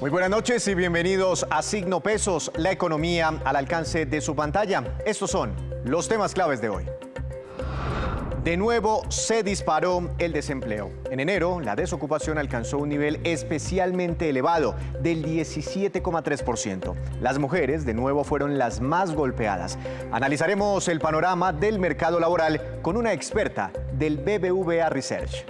Muy buenas noches y bienvenidos a Signo Pesos, la economía al alcance de su pantalla. Estos son los temas claves de hoy. De nuevo se disparó el desempleo. En enero, la desocupación alcanzó un nivel especialmente elevado del 17,3%. Las mujeres, de nuevo, fueron las más golpeadas. Analizaremos el panorama del mercado laboral con una experta del BBVA Research.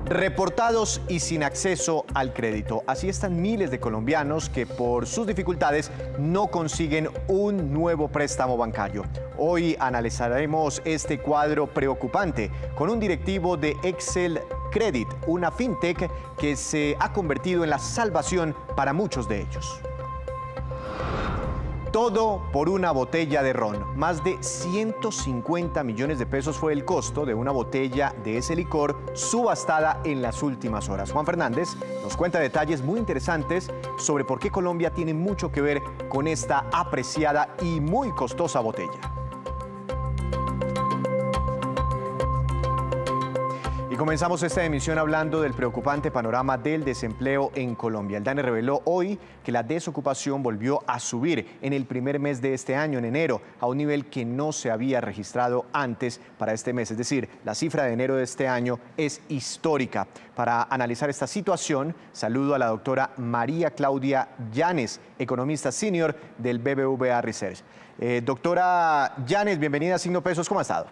Reportados y sin acceso al crédito. Así están miles de colombianos que por sus dificultades no consiguen un nuevo préstamo bancario. Hoy analizaremos este cuadro preocupante con un directivo de Excel Credit, una fintech que se ha convertido en la salvación para muchos de ellos. Todo por una botella de ron. Más de 150 millones de pesos fue el costo de una botella de ese licor subastada en las últimas horas. Juan Fernández nos cuenta detalles muy interesantes sobre por qué Colombia tiene mucho que ver con esta apreciada y muy costosa botella. Y comenzamos esta emisión hablando del preocupante panorama del desempleo en Colombia. El DANE reveló hoy que la desocupación volvió a subir en el primer mes de este año, en enero, a un nivel que no se había registrado antes para este mes. Es decir, la cifra de enero de este año es histórica. Para analizar esta situación, saludo a la doctora María Claudia Llanes, economista senior del BBVA Research. Doctora Llanes, bienvenida a Signo Pesos, ¿cómo ha estado?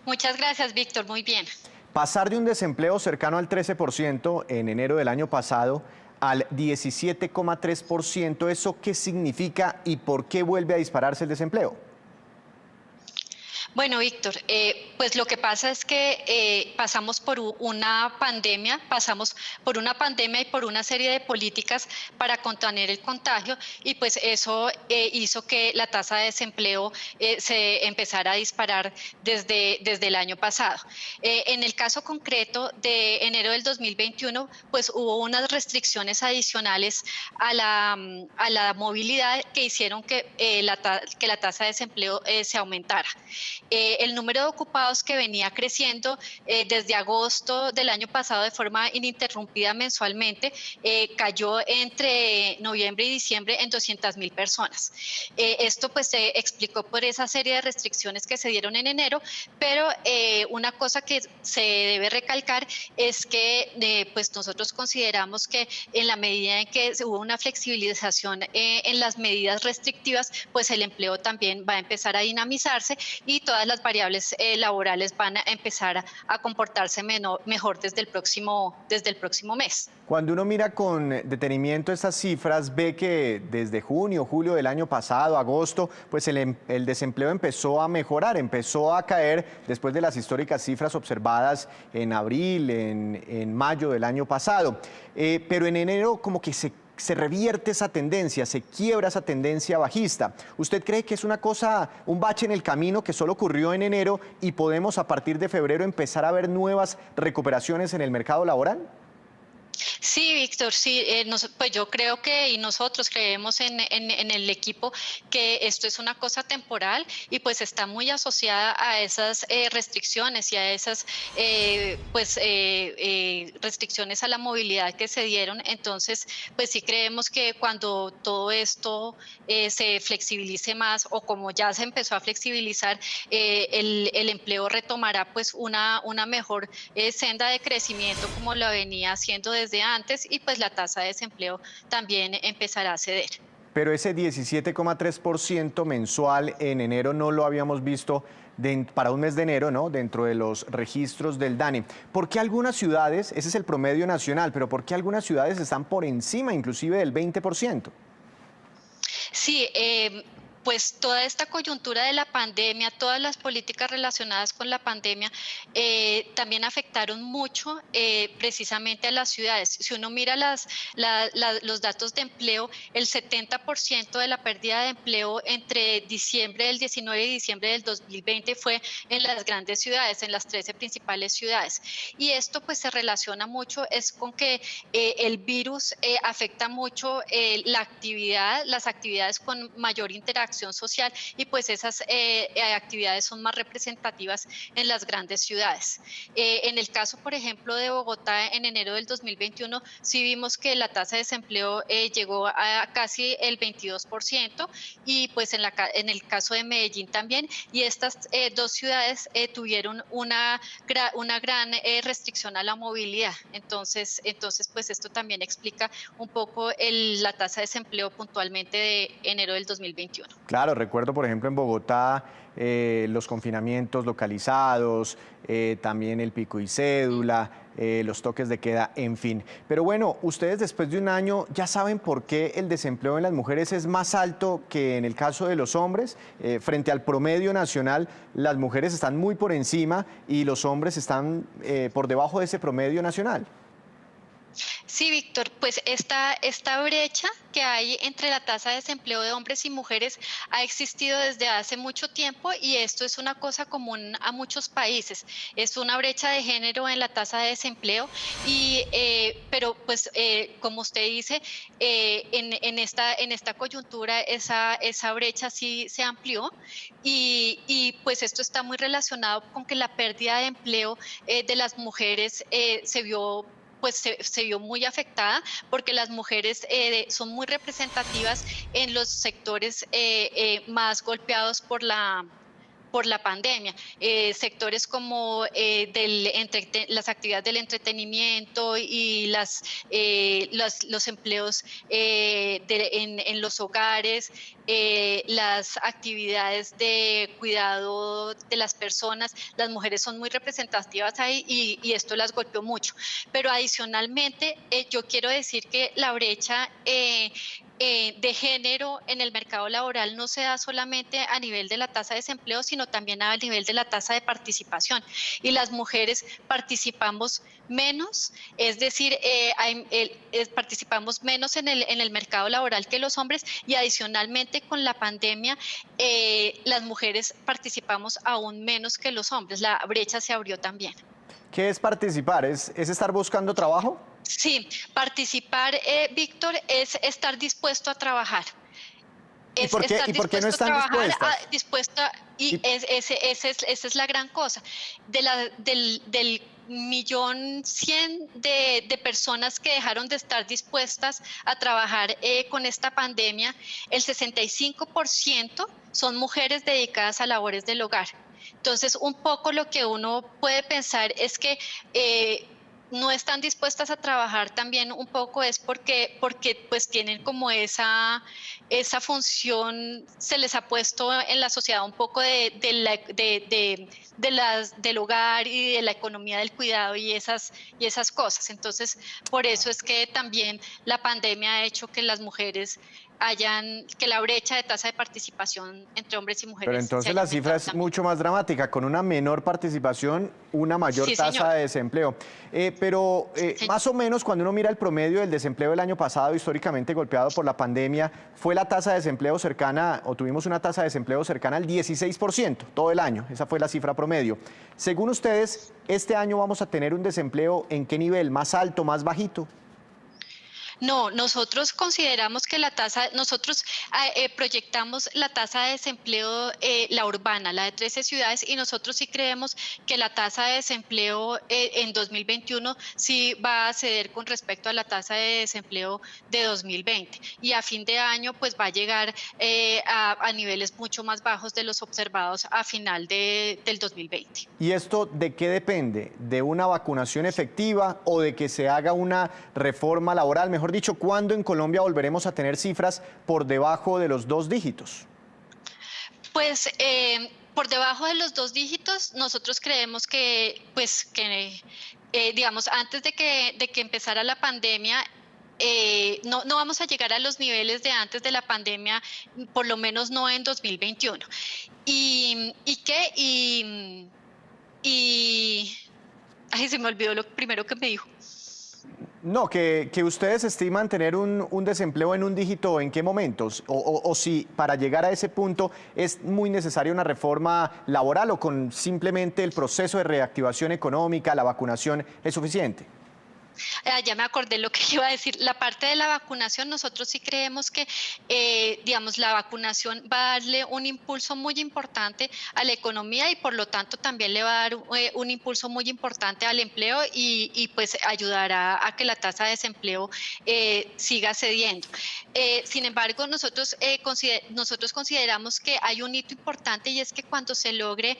Muchas gracias, Víctor, muy bien. Pasar de un desempleo cercano al 13% en enero del año pasado al 17,3%, ¿eso qué significa y por qué vuelve a dispararse el desempleo? Bueno, Víctor, pues lo que pasa es que pasamos por una pandemia y por una serie de políticas para contener el contagio y pues eso hizo que la tasa de desempleo se empezara a disparar desde el año pasado. En el caso concreto de enero del 2021, pues hubo unas restricciones adicionales a la movilidad que hicieron que la tasa de desempleo se aumentara. El número de ocupados que venía creciendo desde agosto del año pasado de forma ininterrumpida mensualmente, cayó entre noviembre y diciembre en 200.000 personas. Esto pues se explicó por esa serie de restricciones que se dieron en enero, pero una cosa que se debe recalcar es que pues nosotros consideramos que en la medida en que hubo una flexibilización en las medidas restrictivas, pues el empleo también va a empezar a dinamizarse y todas las variables laborales van a empezar a comportarse mejor desde el próximo mes. Cuando uno mira con detenimiento estas cifras, ve que desde junio, julio del año pasado, agosto, pues el desempleo empezó a mejorar, empezó a caer después de las históricas cifras observadas en abril, en mayo del año pasado. Pero en enero como que se revierte esa tendencia, se quiebra esa tendencia bajista. ¿Usted cree que es un bache en el camino que solo ocurrió en enero y podemos a partir de febrero empezar a ver nuevas recuperaciones en el mercado laboral? Sí, Víctor, sí, pues yo creo que y nosotros creemos en el equipo que esto es una cosa temporal y pues está muy asociada a esas restricciones y a esas restricciones a la movilidad que se dieron. Entonces, pues sí creemos que cuando todo esto se flexibilice más o como ya se empezó a flexibilizar, el empleo retomará pues una mejor senda de crecimiento como lo venía haciendo desde antes y pues la tasa de desempleo también empezará a ceder. Pero ese 17,3% mensual en enero no lo habíamos visto para un mes de enero, ¿no? Dentro de los registros del DANE. ¿Por qué algunas ciudades, ese es el promedio nacional, pero por qué algunas ciudades están por encima inclusive del 20%? Sí, pues toda esta coyuntura de la pandemia, todas las políticas relacionadas con la pandemia también afectaron mucho precisamente a las ciudades. Si uno mira los datos de empleo, el 70% de la pérdida de empleo entre diciembre del 19 y diciembre del 2020 fue en las grandes ciudades, en las 13 principales ciudades. Y esto pues se relaciona mucho es con que el virus afecta mucho las actividades con mayor interacción acción social y pues esas actividades son más representativas en las grandes ciudades. En el caso, por ejemplo, de Bogotá, en enero del 2021, sí vimos que la tasa de desempleo llegó a casi el 22% y pues en el caso de Medellín también, y estas dos ciudades tuvieron una gran restricción a la movilidad. Entonces, pues esto también explica un poco la tasa de desempleo puntualmente de enero del 2021. Claro, recuerdo, por ejemplo, en Bogotá los confinamientos localizados, también el pico y cédula, los toques de queda, en fin. Pero bueno, ustedes después de un año ya saben por qué el desempleo en las mujeres es más alto que en el caso de los hombres. Frente al promedio nacional, las mujeres están muy por encima y los hombres están por debajo de ese promedio nacional. Sí, Víctor, pues esta brecha que hay entre la tasa de desempleo de hombres y mujeres ha existido desde hace mucho tiempo y esto es una cosa común a muchos países. Es una brecha de género en la tasa de desempleo, pero pues como usted dice, en esta coyuntura esa brecha sí se amplió y pues esto está muy relacionado con que la pérdida de empleo de las mujeres se vio muy afectada porque las mujeres son muy representativas en los sectores más golpeados por la pandemia, sectores como las actividades del entretenimiento y los empleos en los hogares, las actividades de cuidado de las personas. Las mujeres son muy representativas ahí y esto las golpeó mucho. Pero adicionalmente, yo quiero decir que la brecha de género en el mercado laboral no se da solamente a nivel de la tasa de desempleo, sino también a nivel de la tasa de participación. Y las mujeres participamos menos, es decir, participamos menos en el mercado laboral que los hombres y adicionalmente con la pandemia las mujeres participamos aún menos que los hombres. La brecha se abrió también. ¿Qué es participar? ¿Es estar buscando trabajo? Sí, participar, Víctor, es estar dispuesto a trabajar. ¿Y por qué no están dispuestas? Esa es la gran cosa. Del 1.100.000 de personas que dejaron de estar dispuestas a trabajar con esta pandemia, el 65% son mujeres dedicadas a labores del hogar. Entonces, un poco lo que uno puede pensar es que no están dispuestas a trabajar también un poco es porque pues tienen como esa función, se les ha puesto en la sociedad un poco del hogar y de la economía del cuidado y esas cosas. Entonces, por eso es que también la pandemia ha hecho que las mujeres que la brecha de tasa de participación entre hombres y mujeres. Pero entonces la cifra es mucho más dramática, con una menor participación, una mayor tasa de desempleo. Más o menos cuando uno mira el promedio del desempleo del año pasado, históricamente golpeado por la pandemia, fue la tasa de desempleo cercana, o tuvimos una tasa de desempleo cercana al 16% todo el año. Esa fue la cifra promedio. Según ustedes, ¿este año vamos a tener un desempleo en qué nivel? ¿Más alto, más bajito? No, nosotros consideramos que nosotros proyectamos la tasa de desempleo, la urbana, la de 13 ciudades, y nosotros sí creemos que la tasa de desempleo en 2021 sí va a ceder con respecto a la tasa de desempleo de 2020. Y a fin de año pues va a llegar a niveles mucho más bajos de los observados a final del 2020. ¿Y esto de qué depende? ¿De una vacunación efectiva o de que se haga una reforma laboral? Mejor dicho, ¿cuándo en Colombia volveremos a tener cifras por debajo de los 2 dígitos? Pues por debajo de los 2 dígitos, nosotros creemos digamos, antes de que empezara la pandemia, no vamos a llegar a los niveles de antes de la pandemia, por lo menos no en 2021. Ay, se me olvidó lo primero que me dijo. No, que ustedes estiman tener un desempleo en un dígito, ¿en qué momentos? O si para llegar a ese punto es muy necesaria una reforma laboral o con simplemente el proceso de reactivación económica, la vacunación, es suficiente. Ya me acordé lo que iba a decir. La parte de la vacunación, nosotros sí creemos que, digamos, la vacunación va a darle un impulso muy importante a la economía y por lo tanto también le va a dar un impulso muy importante al empleo y pues ayudará a que la tasa de desempleo siga cediendo. Sin embargo, nosotros consideramos que hay un hito importante y es que cuando se logre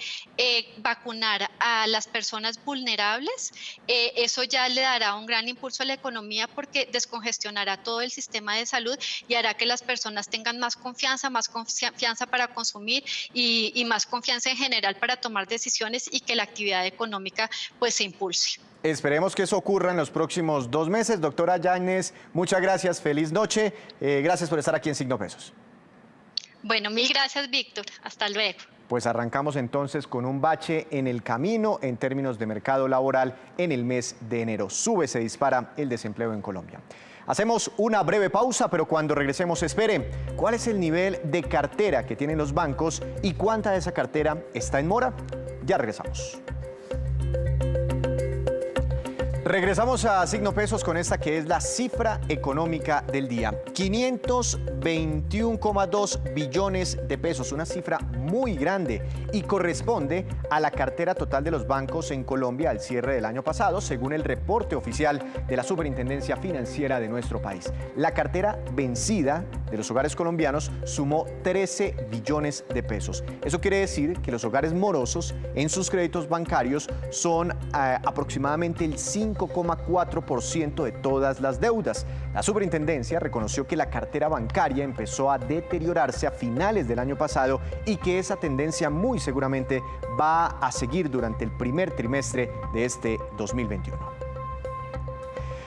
vacunar a las personas vulnerables, eso ya le dará un gran impulso a la economía porque descongestionará todo el sistema de salud y hará que las personas tengan más confianza para consumir y más confianza en general para tomar decisiones y que la actividad económica pues se impulse. Esperemos que eso ocurra en los próximos 2 meses. Doctora Yáñez, muchas gracias, feliz noche. Gracias por estar aquí en Signo Pesos. Bueno, mil gracias, Víctor. Hasta luego. Pues arrancamos entonces con un bache en el camino en términos de mercado laboral en el mes de enero. Se dispara el desempleo en Colombia. Hacemos una breve pausa, pero cuando regresemos espere, ¿cuál es el nivel de cartera que tienen los bancos y cuánta de esa cartera está en mora? Ya regresamos. Regresamos a Signo Pesos con esta que es la cifra económica del día. 521,2 billones de pesos, una cifra muy grande y corresponde a la cartera total de los bancos en Colombia al cierre del año pasado, según el reporte oficial de la Superintendencia Financiera de nuestro país. La cartera vencida de los hogares colombianos sumó 13 billones de pesos. Eso quiere decir que los hogares morosos en sus créditos bancarios son aproximadamente el 5,4% de todas las deudas. La superintendencia reconoció que la cartera bancaria empezó a deteriorarse a finales del año pasado y que esa tendencia muy seguramente va a seguir durante el primer trimestre de este 2021.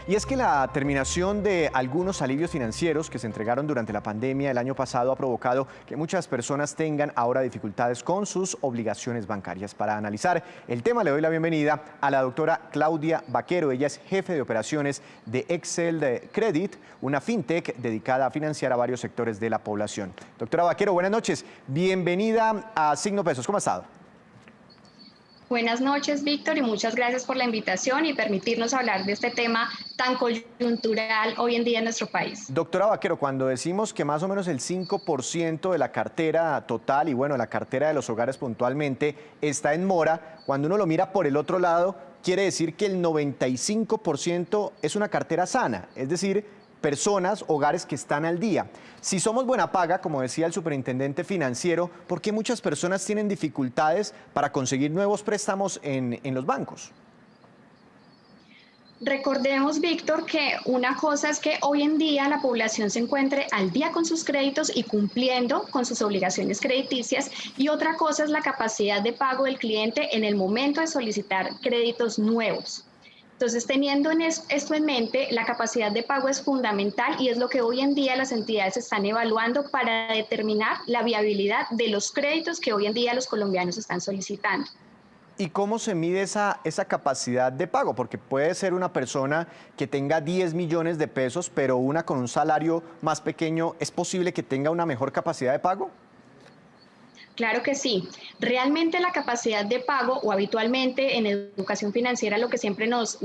Y es que la terminación de algunos alivios financieros que se entregaron durante la pandemia el año pasado ha provocado que muchas personas tengan ahora dificultades con sus obligaciones bancarias. Para analizar el tema le doy la bienvenida a la doctora Claudia Vaquero. Ella es jefe de operaciones de Excel Credit, una fintech dedicada a financiar a varios sectores de la población. Doctora Vaquero, buenas noches. Bienvenida a Signo Pesos. ¿Cómo ha estado? Buenas noches, Víctor, y muchas gracias por la invitación y permitirnos hablar de este tema tan coyuntural hoy en día en nuestro país. Doctora Vaquero, cuando decimos que más o menos el 5% de la cartera total y bueno, la cartera de los hogares puntualmente está en mora, cuando uno lo mira por el otro lado, quiere decir que el 95% es una cartera sana, es decir, personas, hogares que están al día. Si somos buena paga, como decía el superintendente financiero, ¿por qué muchas personas tienen dificultades para conseguir nuevos préstamos en los bancos? Recordemos, Víctor, que una cosa es que hoy en día la población se encuentre al día con sus créditos y cumpliendo con sus obligaciones crediticias, y otra cosa es la capacidad de pago del cliente en el momento de solicitar créditos nuevos. Entonces, teniendo esto en mente, la capacidad de pago es fundamental y es lo que hoy en día las entidades están evaluando para determinar la viabilidad de los créditos que hoy en día los colombianos están solicitando. ¿Y cómo se mide esa capacidad de pago? Porque puede ser una persona que tenga 10 millones de pesos, pero una con un salario más pequeño, ¿es posible que tenga una mejor capacidad de pago? Claro que sí. Realmente la capacidad de pago, o habitualmente en educación financiera lo que siempre nos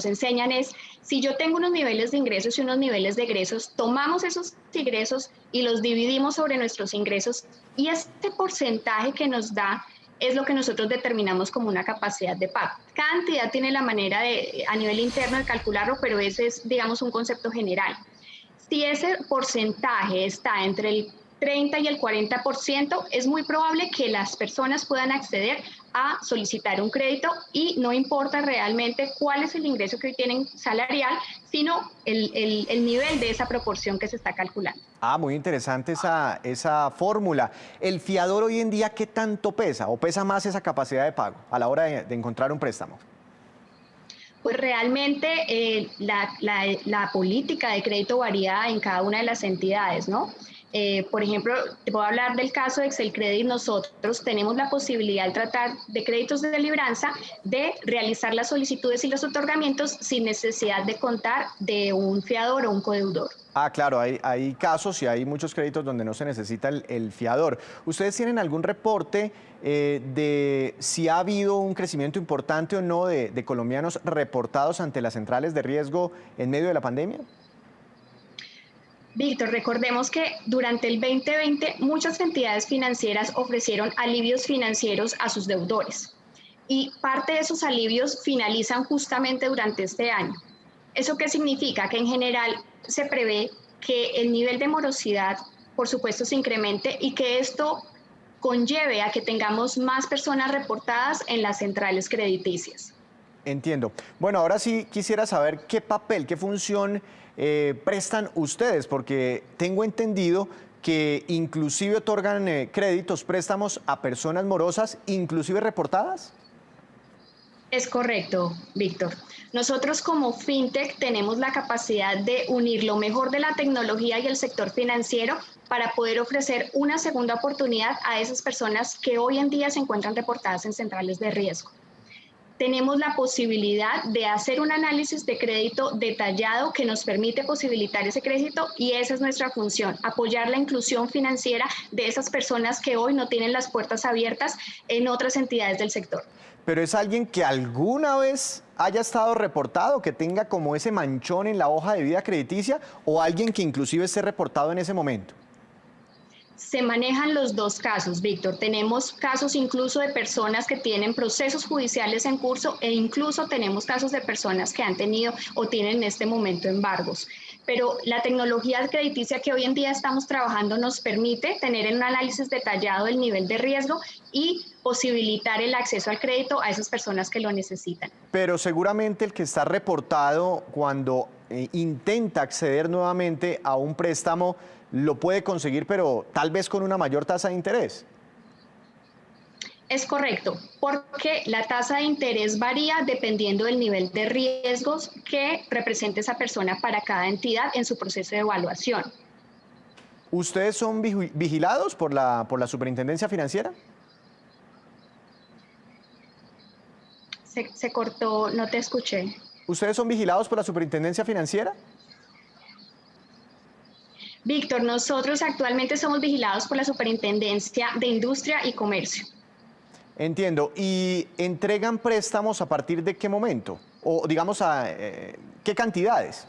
enseñan es, si yo tengo unos niveles de ingresos y unos niveles de egresos, tomamos esos ingresos y los dividimos sobre nuestros ingresos, y este porcentaje que nos da es lo que nosotros determinamos como una capacidad de pago. Cada entidad tiene la manera a nivel interno de calcularlo, pero ese es, digamos, un concepto general. Si ese porcentaje está entre el 30 y el 40%, es muy probable que las personas puedan acceder a solicitar un crédito y no importa realmente cuál es el ingreso que hoy tienen salarial, sino el nivel de esa proporción que se está calculando. Muy interesante esa fórmula. ¿El fiador hoy en día qué tanto pesa o pesa más esa capacidad de pago a la hora de encontrar un préstamo? Pues realmente la política de crédito varía en cada una de las entidades, ¿no? Por ejemplo, te puedo hablar del caso de Excel Credit. Nosotros tenemos la posibilidad al tratar de créditos de libranza de realizar las solicitudes y los otorgamientos sin necesidad de contar de un fiador o un codeudor. Ah, claro, hay casos y hay muchos créditos donde no se necesita el fiador. ¿Ustedes tienen algún reporte de si ha habido un crecimiento importante o no de colombianos reportados ante las centrales de riesgo en medio de la pandemia? Víctor, recordemos que durante el 2020 muchas entidades financieras ofrecieron alivios financieros a sus deudores y parte de esos alivios finalizan justamente durante este año. ¿Eso qué significa? Que en general se prevé que el nivel de morosidad, por supuesto, se incremente y que esto conlleve a que tengamos más personas reportadas en las centrales crediticias. Entiendo. Bueno, ahora sí quisiera saber qué papel, qué función prestan ustedes, porque tengo entendido que inclusive otorgan créditos, préstamos a personas morosas, inclusive reportadas. Es correcto, Víctor. Nosotros como FinTech tenemos la capacidad de unir lo mejor de la tecnología y el sector financiero para poder ofrecer una segunda oportunidad a esas personas que hoy en día se encuentran reportadas en centrales de riesgo. Tenemos la posibilidad de hacer un análisis de crédito detallado que nos permite posibilitar ese crédito y esa es nuestra función, apoyar la inclusión financiera de esas personas que hoy no tienen las puertas abiertas en otras entidades del sector. Pero es alguien que alguna vez haya estado reportado, que tenga como ese manchón en la hoja de vida crediticia o alguien que inclusive esté reportado en ese momento. Se manejan los dos casos, Víctor. Tenemos casos incluso de personas que tienen procesos judiciales en curso e incluso tenemos casos de personas que han tenido o tienen en este momento embargos. Pero la tecnología crediticia que hoy en día estamos trabajando nos permite tener un análisis detallado del nivel de riesgo y posibilitar el acceso al crédito a esas personas que lo necesitan. Pero seguramente el que está reportado cuando intenta acceder nuevamente a un préstamo lo puede conseguir, pero tal vez con una mayor tasa de interés. Es correcto, porque la tasa de interés varía dependiendo del nivel de riesgos que represente esa persona para cada entidad en su proceso de evaluación. ¿Ustedes son vigilados por la Superintendencia Financiera? Se cortó, no te escuché. ¿Ustedes son vigilados por la Superintendencia Financiera? Víctor, nosotros actualmente somos vigilados por la Superintendencia de Industria y Comercio. Entiendo. ¿Y entregan préstamos a partir de qué momento? O digamos, ¿qué cantidades?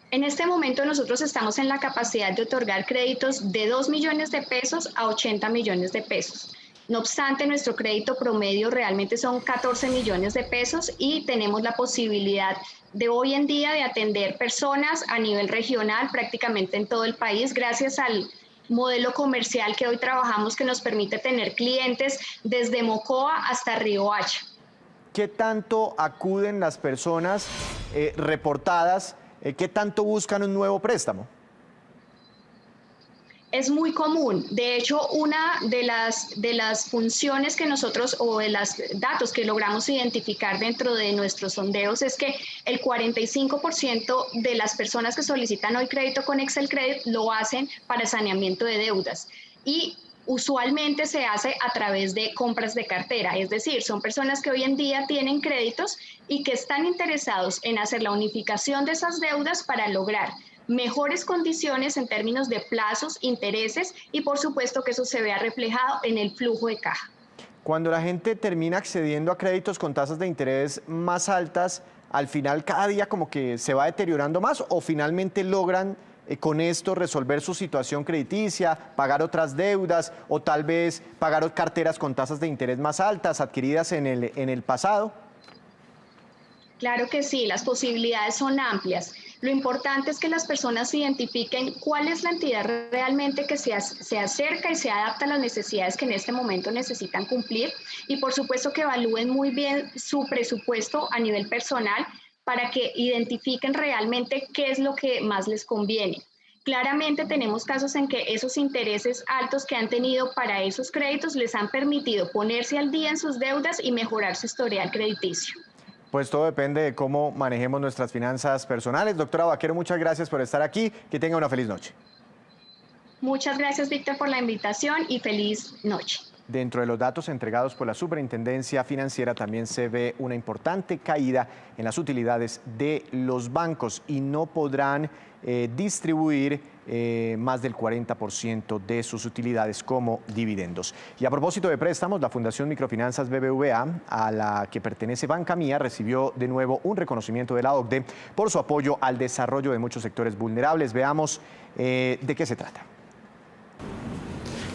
En este momento nosotros estamos en la capacidad de otorgar créditos de 2 millones de pesos a 80 millones de pesos. No obstante, nuestro crédito promedio realmente son 14 millones de pesos y tenemos la posibilidad de hoy en día de atender personas a nivel regional prácticamente en todo el país gracias al modelo comercial que hoy trabajamos que nos permite tener clientes desde Mocoa hasta Riohacha. ¿Qué tanto acuden las personas reportadas? ¿Qué tanto buscan un nuevo préstamo? Es muy común. De hecho, una de las funciones que nosotros o de los datos que logramos identificar dentro de nuestros sondeos es que el 45% de las personas que solicitan hoy crédito con Excel Credit lo hacen para saneamiento de deudas. Y usualmente se hace a través de compras de cartera, es decir, son personas que hoy en día tienen créditos y que están interesados en hacer la unificación de esas deudas para lograr mejores condiciones en términos de plazos, intereses y por supuesto que eso se vea reflejado en el flujo de caja. Cuando la gente termina accediendo a créditos con tasas de interés más altas, al final cada día como que se va deteriorando más o finalmente logran con esto resolver su situación crediticia, pagar otras deudas o tal vez pagar carteras con tasas de interés más altas adquiridas en el pasado. Claro que sí, las posibilidades son amplias. Lo importante es que las personas identifiquen cuál es la entidad realmente que se acerca y se adapta a las necesidades que en este momento necesitan cumplir y por supuesto que evalúen muy bien su presupuesto a nivel personal para que identifiquen realmente qué es lo que más les conviene. Claramente tenemos casos en que esos intereses altos que han tenido para esos créditos les han permitido ponerse al día en sus deudas y mejorar su historial crediticio. pues todo depende de cómo manejemos nuestras finanzas personales. Doctora Vaquero, muchas gracias por estar aquí. Que tenga una feliz noche. Muchas gracias, Víctor, por la invitación y feliz noche. Dentro de los datos entregados por la Superintendencia Financiera también se ve una importante caída en las utilidades de los bancos y no podrán distribuir más del 40% de sus utilidades como dividendos. Y a propósito de préstamos, la Fundación Microfinanzas BBVA, a la que pertenece Banca Mía, recibió de nuevo un reconocimiento de la OCDE por su apoyo al desarrollo de muchos sectores vulnerables. Veamos de qué se trata.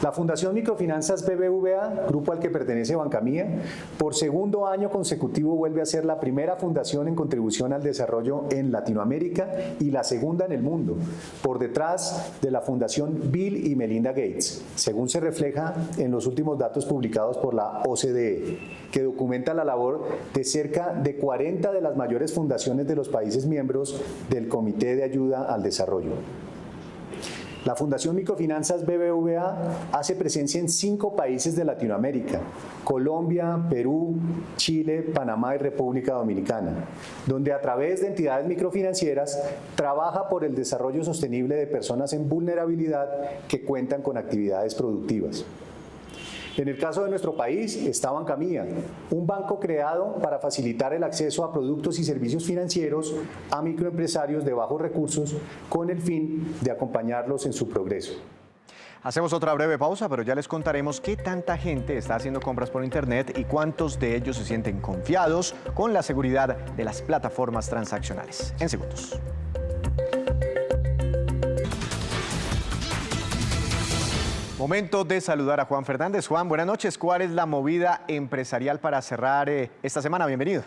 La Fundación Microfinanzas BBVA, grupo al que pertenece Banca Mía, por segundo año consecutivo vuelve a ser la primera fundación en contribución al desarrollo en Latinoamérica y la segunda en el mundo, por detrás de la Fundación Bill y Melinda Gates, según se refleja en los últimos datos publicados por la OCDE, que documenta la labor de cerca de 40 de las mayores fundaciones de los países miembros del Comité de Ayuda al Desarrollo. La Fundación Microfinanzas BBVA hace presencia en 5 países de Latinoamérica: Colombia, Perú, Chile, Panamá y República Dominicana, donde a través de entidades microfinancieras trabaja por el desarrollo sostenible de personas en vulnerabilidad que cuentan con actividades productivas. En el caso de nuestro país está Banca Mía, un banco creado para facilitar el acceso a productos y servicios financieros a microempresarios de bajos recursos con el fin de acompañarlos en su progreso. Hacemos otra breve pausa, pero ya les contaremos qué tanta gente está haciendo compras por internet y cuántos de ellos se sienten confiados con la seguridad de las plataformas transaccionales. En segundos. Momento de saludar a Juan Fernández. Juan, buenas noches. ¿Cuál es la movida empresarial para cerrar esta semana? Bienvenido.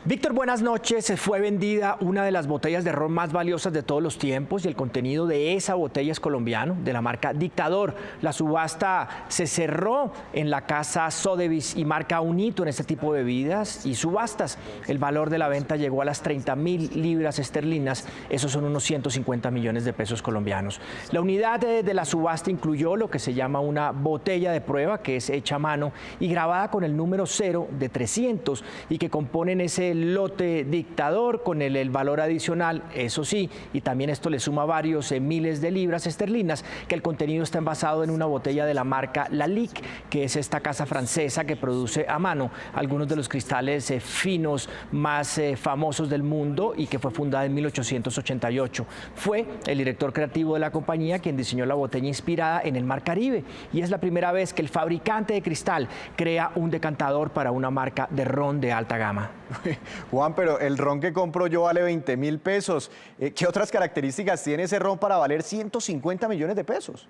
Víctor, buenas noches. Fue vendida una de las botellas de ron más valiosas de todos los tiempos y el contenido de esa botella es colombiano, de la marca Dictador. La subasta se cerró en la casa Sotheby's y marca un hito en este tipo de bebidas y subastas. El valor de la venta llegó a las 30.000 libras esterlinas, esos son unos 150 millones de pesos colombianos. La unidad de la subasta incluyó lo que se llama una botella de prueba, que es hecha a mano y grabada con el número 0 de 300 y que componen ese lote Dictador con el valor adicional, eso sí, y también esto le suma varios miles de libras esterlinas, que el contenido está envasado en una botella de la marca Lalique, que es esta casa francesa que produce a mano algunos de los cristales finos más famosos del mundo y que fue fundada en 1888. Fue el director creativo de la compañía quien diseñó la botella inspirada en el Mar Caribe y es la primera vez que el fabricante de cristal crea un decantador para una marca de ron de alta gama. Juan, pero el ron que compro yo vale 20.000 pesos. ¿Qué otras características tiene ese ron para valer 150 millones de pesos?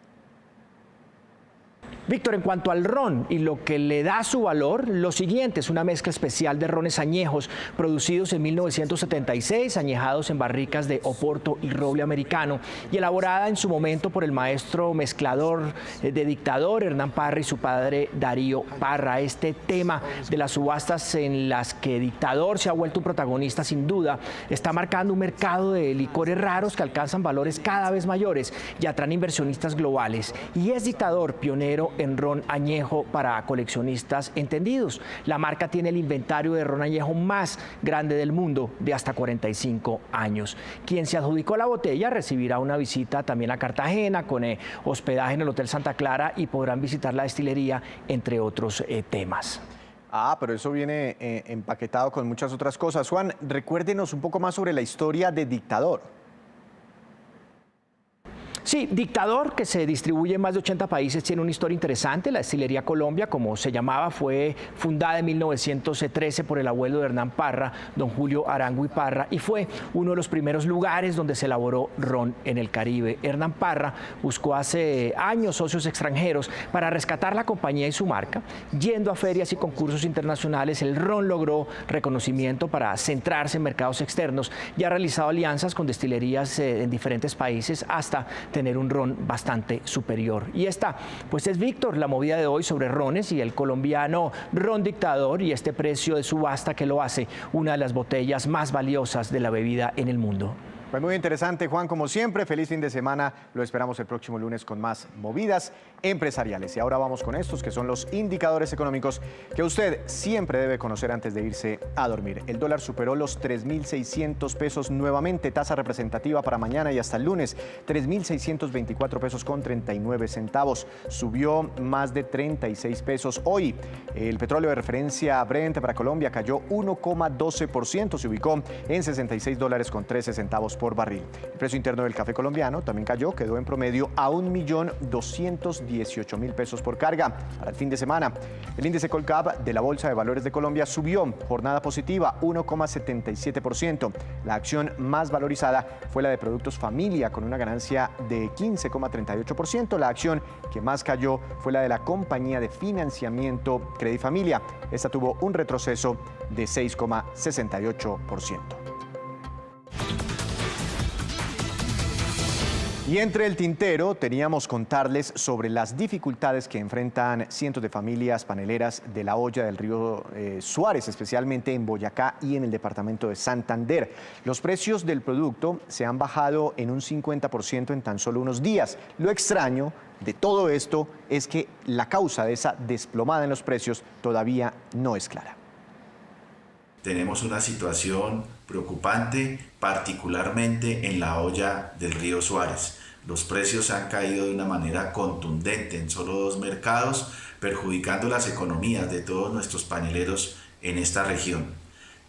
Víctor, en cuanto al ron y lo que le da su valor, lo siguiente es una mezcla especial de rones añejos producidos en 1976, añejados en barricas de Oporto y roble americano y elaborada en su momento por el maestro mezclador de Dictador, Hernán Parra, y su padre Darío Parra. Este tema de las subastas en las que Dictador se ha vuelto un protagonista sin duda, está marcando un mercado de licores raros que alcanzan valores cada vez mayores y atraen inversionistas globales. Y es Dictador pionero en ron añejo para coleccionistas entendidos. La marca tiene el inventario de ron añejo más grande del mundo, de hasta 45 años. Quien se adjudicó la botella recibirá una visita también a Cartagena con hospedaje en el Hotel Santa Clara y podrán visitar la destilería, entre otros temas. Pero eso viene empaquetado con muchas otras cosas. Juan, recuérdenos un poco más sobre la historia de Dictador. Sí, Dictador, que se distribuye en más de 80 países, tiene una historia interesante. La destilería Colombia, como se llamaba, fue fundada en 1913 por el abuelo de Hernán Parra, don Julio Arango y Parra, y fue uno de los primeros lugares donde se elaboró ron en el Caribe. Hernán Parra buscó hace años socios extranjeros para rescatar la compañía y su marca. Yendo a ferias y concursos internacionales, el ron logró reconocimiento para centrarse en mercados externos y ha realizado alianzas con destilerías en diferentes países hasta tener un ron bastante superior. Y esta, pues es Víctor, la movida de hoy sobre rones y el colombiano Ron Dictador y este precio de subasta que lo hace una de las botellas más valiosas de la bebida en el mundo. Pues muy interesante, Juan, como siempre. Feliz fin de semana. Lo esperamos el próximo lunes con más movidas empresariales. Y ahora vamos con estos, que son los indicadores económicos que usted siempre debe conocer antes de irse a dormir. El dólar superó los 3.600 pesos nuevamente, tasa representativa para mañana y hasta el lunes. 3.624 pesos con 39 centavos. Subió más de 36 pesos hoy. El petróleo de referencia Brent para Colombia cayó 1,12%. Se ubicó en $66 con 13 centavos por barril. El precio interno del café colombiano también cayó, quedó en promedio a 1.218.000 pesos por carga. Para el fin de semana, el índice Colcap de la Bolsa de Valores de Colombia subió, jornada positiva, 1,77%. La acción más valorizada fue la de Productos Familia, con una ganancia de 15,38%. La acción que más cayó fue la de la compañía de financiamiento Credifamilia. Esta tuvo un retroceso de 6,68%. Y entre el tintero teníamos contarles sobre las dificultades que enfrentan cientos de familias paneleras de la olla del río Suárez, especialmente en Boyacá y en el departamento de Santander. Los precios del producto se han bajado en un 50% en tan solo unos días. Lo extraño de todo esto es que la causa de esa desplomada en los precios todavía no es clara. Tenemos una situación preocupante, particularmente en la olla del río Suárez. Los precios han caído de una manera contundente en solo 2 mercados, perjudicando las economías de todos nuestros paneleros en esta región.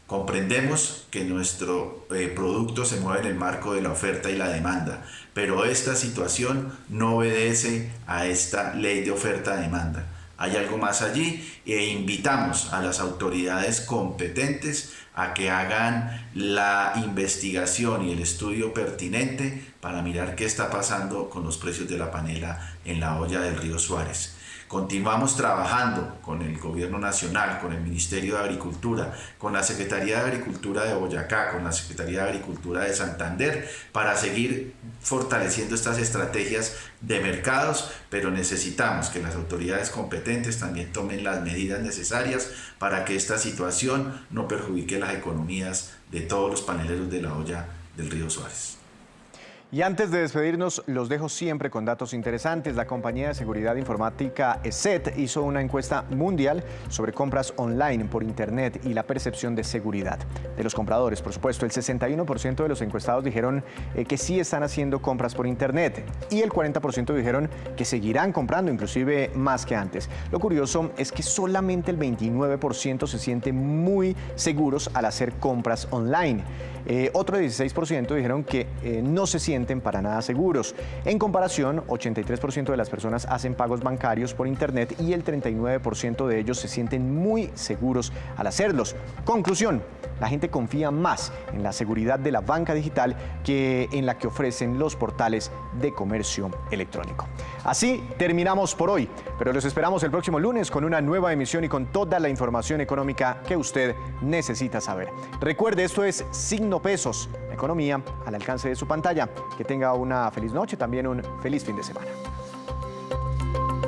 Comprendemos que nuestro producto se mueve en el marco de la oferta y la demanda, pero esta situación no obedece a esta ley de oferta-demanda. Hay algo más allí e invitamos a las autoridades competentes a que hagan la investigación y el estudio pertinente para mirar qué está pasando con los precios de la panela en la olla del río Suárez. Continuamos trabajando con el Gobierno Nacional, con el Ministerio de Agricultura, con la Secretaría de Agricultura de Boyacá, con la Secretaría de Agricultura de Santander, para seguir fortaleciendo estas estrategias de mercados, pero necesitamos que las autoridades competentes también tomen las medidas necesarias para que esta situación no perjudique las economías de todos los paneleros de la olla del río Suárez. Y antes de despedirnos, los dejo siempre con datos interesantes. La compañía de seguridad informática ESET hizo una encuesta mundial sobre compras online por Internet y la percepción de seguridad de los compradores. Por supuesto, el 61% de los encuestados dijeron que sí están haciendo compras por Internet y el 40% dijeron que seguirán comprando, inclusive más que antes. Lo curioso es que solamente el 29% se sienten muy seguros al hacer compras online. Otro 16% dijeron que no se sienten para nada seguros. En comparación, 83% de las personas hacen pagos bancarios por Internet y el 39% de ellos se sienten muy seguros al hacerlos. Conclusión: la gente confía más en la seguridad de la banca digital que en la que ofrecen los portales de comercio electrónico. Así terminamos por hoy, pero los esperamos el próximo lunes con una nueva emisión y con toda la información económica que usted necesita saber. Recuerde, esto es Signo Pesos, economía al alcance de su pantalla. Que tenga una feliz noche, también un feliz fin de semana.